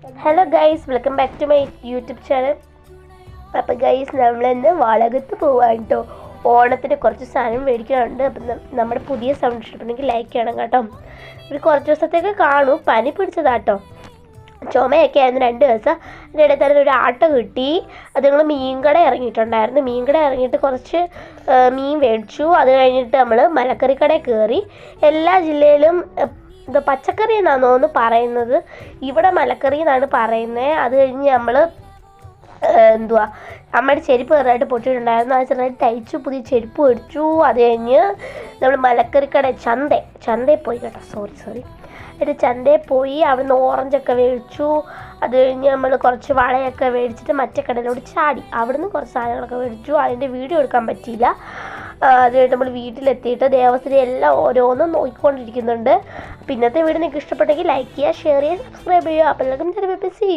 Hello guys, welcome back to my YouTube channel. അപ്പോൾ guys, നമ്മളിന്ന് വളകത്ത് പോവാണ് കേട്ടോ. ഓണത്തിന് കുറച്ച് സാധനം മേടിക്കാനുണ്ട്. അപ്പം നമ്മുടെ പുതിയ സൗണ്ട് ഇഷ്ടപ്പെട്ടെങ്കിൽ ലൈക്ക് ചെയ്യണം കേട്ടോ. ഒരു കുറച്ച് ദിവസത്തേക്ക് കാണും. പനി പിടിച്ചതാട്ടോ, ചുമയൊക്കെ ആയിരുന്നു 2 ദിവസം. അതിൻ്റെ ഇടയിൽ തന്നെ ഒരു ആട്ട കിട്ടി. അത് ഞങ്ങൾ മീൻകട ഇറങ്ങിയിട്ടുണ്ടായിരുന്നു. മീൻകട ഇറങ്ങിയിട്ട് കുറച്ച് മീൻ മേടിച്ചു. അത് കഴിഞ്ഞിട്ട് നമ്മൾ മലക്കറിക്കടയിൽ കയറി. എല്ലാ ജില്ലയിലും ഇത് പച്ചക്കറി എന്നാണോ എന്ന് പറയുന്നത്, ഇവിടെ മലക്കറി എന്നാണ് പറയുന്നത്. അത് കഴിഞ്ഞ് നമ്മൾ അമ്മയുടെ ചെരുപ്പ് ചെറുതായിട്ട് പൊട്ടിയിട്ടുണ്ടായിരുന്നു. അത് ചെറുതായിട്ട് തയ്ച്ചു, പുതിയ ചെരുപ്പ് മേടിച്ചു. അത് കഴിഞ്ഞ് നമ്മൾ മലക്കറിക്കട ചന്തയിൽ പോയി കേട്ടോ. സോറി എന്നിട്ട് ചന്തയിൽ പോയി. അവിടുന്ന് ഓറഞ്ചൊക്കെ മേടിച്ചു. അത് കഴിഞ്ഞ് നമ്മൾ കുറച്ച് വളയൊക്കെ മേടിച്ചിട്ട് മറ്റേ കടയിലോട്ട് ചാടി. അവിടുന്ന് കുറച്ച് സാധനങ്ങളൊക്കെ മേടിച്ചു. അതിൻ്റെ വീഡിയോ എടുക്കാൻ പറ്റിയില്ല. അത് കഴിഞ്ഞ് നമ്മൾ വീട്ടിലെത്തിയിട്ട് ദേവസ്ഥ എല്ലാം ഓരോന്നും നോക്കിക്കൊണ്ടിരിക്കുന്നുണ്ട്. അപ്പോൾ ഇന്നത്തെ വീഡിയോ നിങ്ങൾക്ക് ഇഷ്ടപ്പെട്ടെങ്കിൽ ലൈക്ക് ചെയ്യുക, ഷെയർ ചെയ്യുക, സബ്സ്ക്രൈബ് ചെയ്യുക. അപ്പോൾ എല്ലാവർക്കും